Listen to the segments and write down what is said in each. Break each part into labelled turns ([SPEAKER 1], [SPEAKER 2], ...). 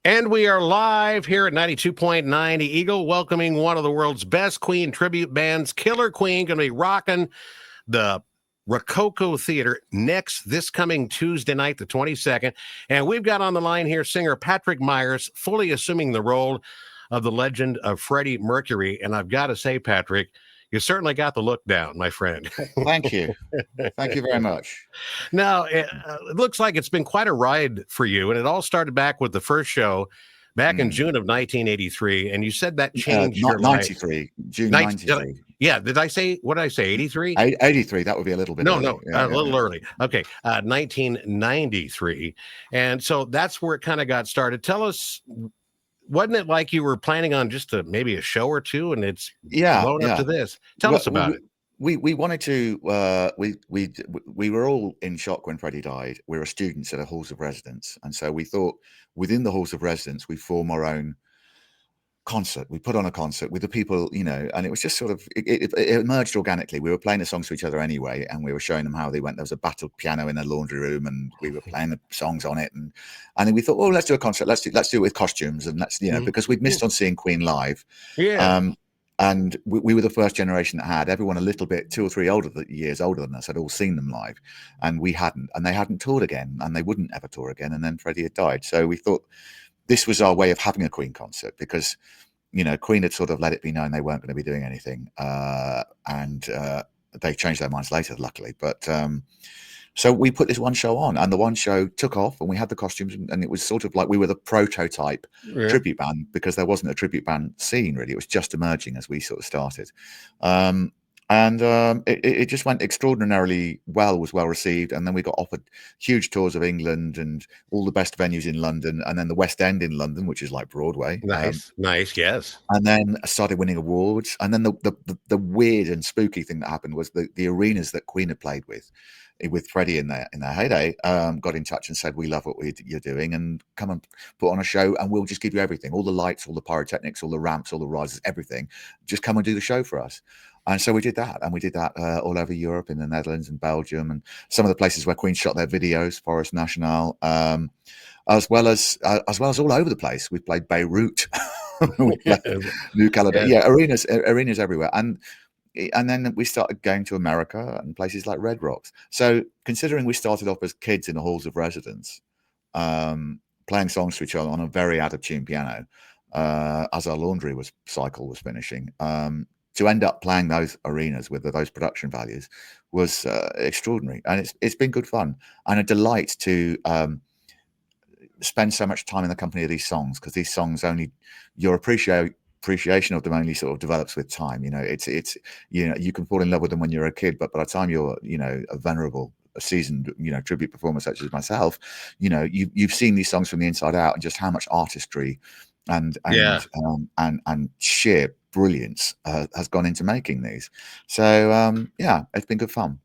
[SPEAKER 1] And we are live here at 92.9 The Eagle, welcoming one of the world's best Queen tribute bands, Killer Queen, going to be rocking the Rococo Theater this coming Tuesday night, the 22nd. And we've got on the line here singer Patrick Myers, fully assuming the role of the legend of Freddie Mercury. And I've got to say, Patrick, you certainly got the look down, my friend.
[SPEAKER 2] Thank you. Thank you very much.
[SPEAKER 1] Now, it looks like it's been quite a ride for you, and it all started back with the first show back in June of 1983, and you said that changed your life.
[SPEAKER 2] 93, June 93.
[SPEAKER 1] Yeah, did I say, what did I say, 83?
[SPEAKER 2] 83, that would be a little bit early.
[SPEAKER 1] No, a little early. Okay, 1993. And so that's where it kind of got started. Tell us, wasn't it like you were planning on just maybe a show or two, and it's blown up to this? Tell us about it.
[SPEAKER 2] We wanted to. We were all in shock when Freddie died. We were students at the halls of residence, and so we thought within the halls of residence we form our own concert. We put on a concert with the people, and it was just sort of it emerged organically. We were playing the songs to each other anyway, and we were showing them how they went. There was a battle piano in the laundry room, and we were playing the songs on it, and then we thought, oh, let's do a concert. Let's do it with costumes, and let's because we'd missed on seeing Queen live.
[SPEAKER 1] Yeah.
[SPEAKER 2] And we were the first generation that had. Everyone a little bit 2 or 3 years older than us had all seen them live, and we hadn't, and they hadn't toured again, and they wouldn't ever tour again. And then Freddie had died, so we thought this was our way of having a Queen concert, because Queen had sort of let it be known they weren't going to be doing anything, and they changed their minds later, luckily. But so we put this one show on, and the one show took off, and we had the costumes, and it was sort of like we were the prototype tribute band, because there wasn't a tribute band scene really. It was just emerging as we sort of started. It just went extraordinarily well, was well received. And then we got offered huge tours of England and all the best venues in London, and then the West End in London, which is like Broadway.
[SPEAKER 1] Nice, yes.
[SPEAKER 2] And then started winning awards. And then the weird and spooky thing that happened was the arenas that Queen had played with Freddie in their heyday, got in touch and said, we love what you're doing, and come and put on a show, and we'll just give you everything, all the lights, all the pyrotechnics, all the ramps, all the rises, everything. Just come and do the show for us. And so we did that, and we did that all over Europe, in the Netherlands and Belgium, and some of the places where Queen shot their videos, Forest National, as well as all over the place. We played Beirut, New Caledonia, arenas everywhere, and then we started going to America and places like Red Rocks. So considering we started off as kids in the halls of residence, playing songs to each other on a very out-of-tune piano, as our laundry cycle was finishing, to end up playing those arenas with those production values was extraordinary. And it's been good fun and a delight to spend so much time in the company of these songs, because these songs your appreciation of them only sort of develops with time. It's you can fall in love with them when you're a kid, but by the time you're a venerable, a seasoned tribute performer such as myself, you've seen these songs from the inside out, and just how much artistry and sheer brilliance has gone into making these. So it's been good fun.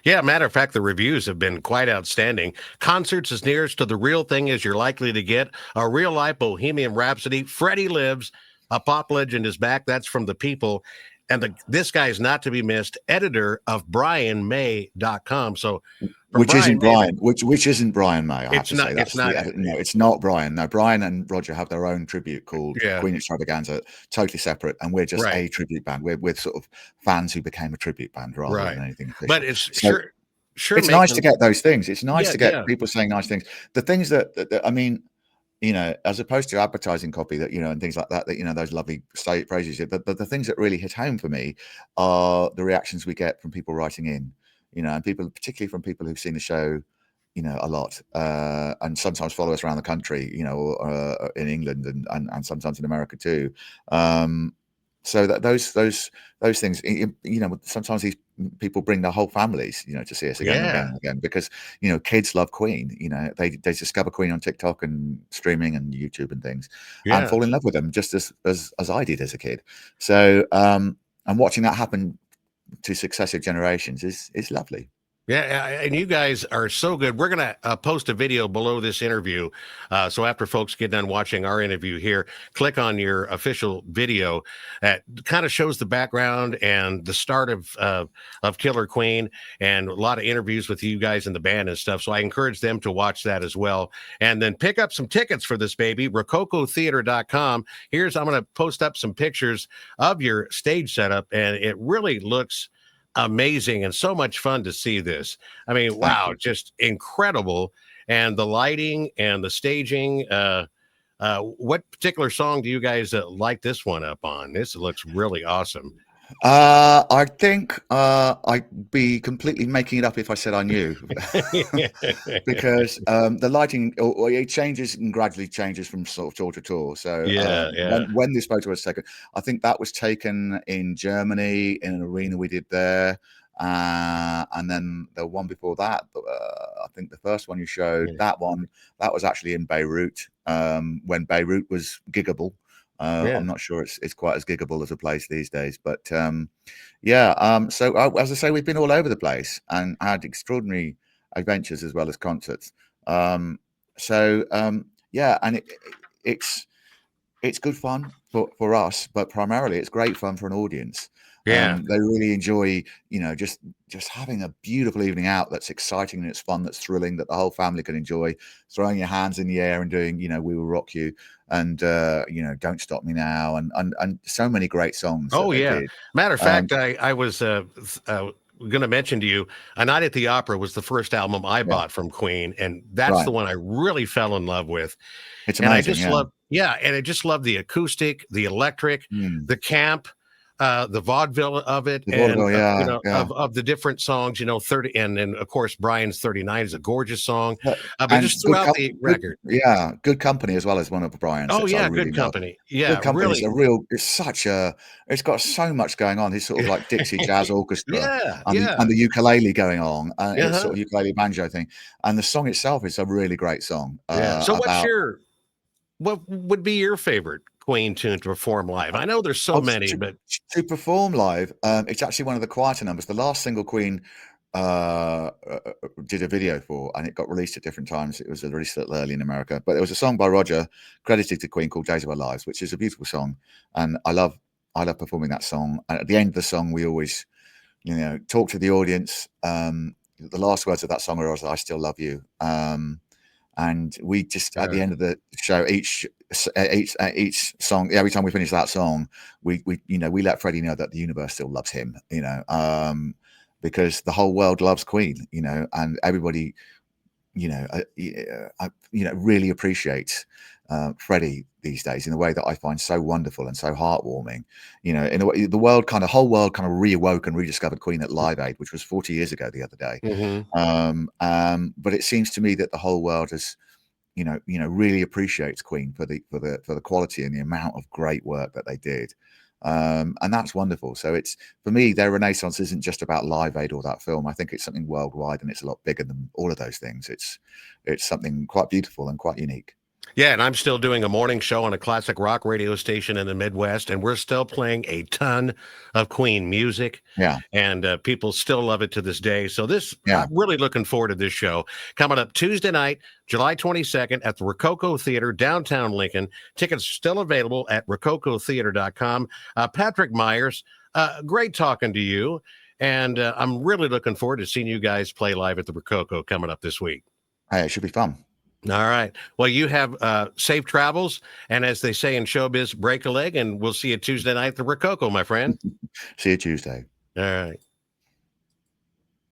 [SPEAKER 1] Yeah, matter of fact, the reviews have been quite outstanding. Concerts as nearest to the real thing as you're likely to get. A real-life Bohemian Rhapsody. Freddie lives. A pop legend is back. That's from The People. And this guy is not to be missed, editor of BrianMay.com. So,
[SPEAKER 2] which isn't Brian May. I have to say
[SPEAKER 1] it's not.
[SPEAKER 2] No, it's not Brian. No, Brian and Roger have their own tribute called Queen Extravaganza, totally separate, and we're just a tribute band. We're sort of fans who became a tribute band rather than anything official.
[SPEAKER 1] But it's sure.
[SPEAKER 2] It's nice to get those things. It's nice to get people saying nice things. The things that I mean, as opposed to advertising copy that, and things like that, those lovely state praises, but the things that really hit home for me are the reactions we get from people writing in, and people, particularly from people who've seen the show, a lot, and sometimes follow us around the country, or in England and sometimes in America too. So that those things, sometimes these people bring their whole families, to see us again and again and again, because kids love Queen. They discover Queen on TikTok and streaming and YouTube and things, and fall in love with them just as I did as a kid. So and watching that happen to successive generations is lovely.
[SPEAKER 1] Yeah, and you guys are so good. We're going to post a video below this interview. So after folks get done watching our interview here, click on your official video that kind of shows the background and the start of Killer Queen, and a lot of interviews with you guys in the band and stuff. So I encourage them to watch that as well. And then pick up some tickets for this baby, rococotheater.com. I'm going to post up some pictures of your stage setup, and it really looks amazing and so much fun to see this. I mean,
[SPEAKER 2] Thank
[SPEAKER 1] wow,
[SPEAKER 2] you.
[SPEAKER 1] just incredible. And the lighting and the staging. What particular song do you guys like this one up on? This looks really awesome.
[SPEAKER 2] I think I'd be completely making it up if I said I knew, because the lighting it changes and gradually changes from sort of tour to tour. So
[SPEAKER 1] Yeah, yeah,
[SPEAKER 2] when this photo was taken, I think that was taken in Germany in an arena we did there, and then the one before that, I think the first one you showed,
[SPEAKER 1] yeah,
[SPEAKER 2] that was actually in Beirut, when Beirut was giggable.
[SPEAKER 1] yeah,
[SPEAKER 2] I'm not sure it's quite as giggable as a place these days, but yeah. So as I say, we've been all over the place and had extraordinary adventures as well as concerts. Yeah, and it's it's good fun for us, but primarily it's great fun for an audience.
[SPEAKER 1] yeah.
[SPEAKER 2] They really enjoy, just having a beautiful evening out that's exciting and it's fun, that's thrilling, that the whole family can enjoy, throwing your hands in the air and doing, We Will Rock You, and Don't Stop Me Now, and so many great songs that
[SPEAKER 1] Oh,
[SPEAKER 2] they
[SPEAKER 1] yeah.
[SPEAKER 2] did.
[SPEAKER 1] Matter of
[SPEAKER 2] Um,
[SPEAKER 1] fact, I was going to mention to you, A Night at the Opera was the first album I
[SPEAKER 2] yeah,
[SPEAKER 1] bought from Queen, and that's
[SPEAKER 2] right.
[SPEAKER 1] the one I really fell in love with.
[SPEAKER 2] It's
[SPEAKER 1] And I
[SPEAKER 2] amazing,
[SPEAKER 1] just
[SPEAKER 2] yeah.
[SPEAKER 1] love, yeah, and I just love the acoustic, the electric,
[SPEAKER 2] Mm.
[SPEAKER 1] the camp, the vaudeville of it,
[SPEAKER 2] The
[SPEAKER 1] and
[SPEAKER 2] vaudeville, yeah, yeah.
[SPEAKER 1] of the different songs. 30, and then of course Brian's 39 is a gorgeous song, but
[SPEAKER 2] And
[SPEAKER 1] just throughout the
[SPEAKER 2] good,
[SPEAKER 1] record.
[SPEAKER 2] yeah, Good Company as well as one of Brian's
[SPEAKER 1] Oh
[SPEAKER 2] that I
[SPEAKER 1] yeah,
[SPEAKER 2] really
[SPEAKER 1] Good
[SPEAKER 2] love.
[SPEAKER 1] Company. Yeah,
[SPEAKER 2] Good Company is
[SPEAKER 1] really.
[SPEAKER 2] a real. It's got so much going on. It's sort of like Dixie Jazz Orchestra,
[SPEAKER 1] Yeah,
[SPEAKER 2] and
[SPEAKER 1] yeah,
[SPEAKER 2] the ukulele going on, and it's
[SPEAKER 1] uh-huh,
[SPEAKER 2] sort of ukulele banjo thing. And the song itself is a really great song
[SPEAKER 1] yeah. So
[SPEAKER 2] about.
[SPEAKER 1] what would be your favorite Queen tune to perform live? I know there's so
[SPEAKER 2] Oh,
[SPEAKER 1] many, but
[SPEAKER 2] perform live, it's actually one of the quieter numbers. The last single Queen did a video for, and it got released at different times. It was released a little early in America, but there was a song by Roger credited to Queen called "Days of Our Lives," which is a beautiful song, and I love performing that song. And at the end of the song, we always, talk to the audience. The last words of that song are, "I still love you." And we just at the
[SPEAKER 1] uh,
[SPEAKER 2] end of the show, each song, every time we finish that song, we let Freddie know that the universe still loves him, because the whole world loves Queen, and everybody, really appreciates Freddie these days in a way that I find so wonderful and so heartwarming. In a way, whole world kind of reawoke and rediscovered Queen at Live Aid, which was 40 years ago the other day.
[SPEAKER 1] mhm.
[SPEAKER 2] But it seems to me that the whole world has, really appreciates Queen for the quality and the amount of great work that they did. And that's wonderful. So it's, for me, their renaissance isn't just about Live Aid or that film. I think it's something worldwide, and it's a lot bigger than all of those things. It's something quite beautiful and quite unique.
[SPEAKER 1] Yeah, and I'm still doing a morning show on a classic rock radio station in the Midwest, and we're still playing a ton of Queen music,
[SPEAKER 2] Yeah,
[SPEAKER 1] and people still love it to this day. So
[SPEAKER 2] yeah.
[SPEAKER 1] I'm really looking forward to this show coming up Tuesday night, July 22nd at the Rococo Theater, downtown Lincoln. Tickets are still available at rococotheater.com. Patrick Myers, great talking to you, and I'm really looking forward to seeing you guys play live at the Rococo coming up this week.
[SPEAKER 2] Hey, it should be fun.
[SPEAKER 1] All right. Well, you have safe travels. And as they say in showbiz, break a leg. And we'll see you Tuesday night at the Rococo, my friend.
[SPEAKER 2] See you Tuesday.
[SPEAKER 1] All right.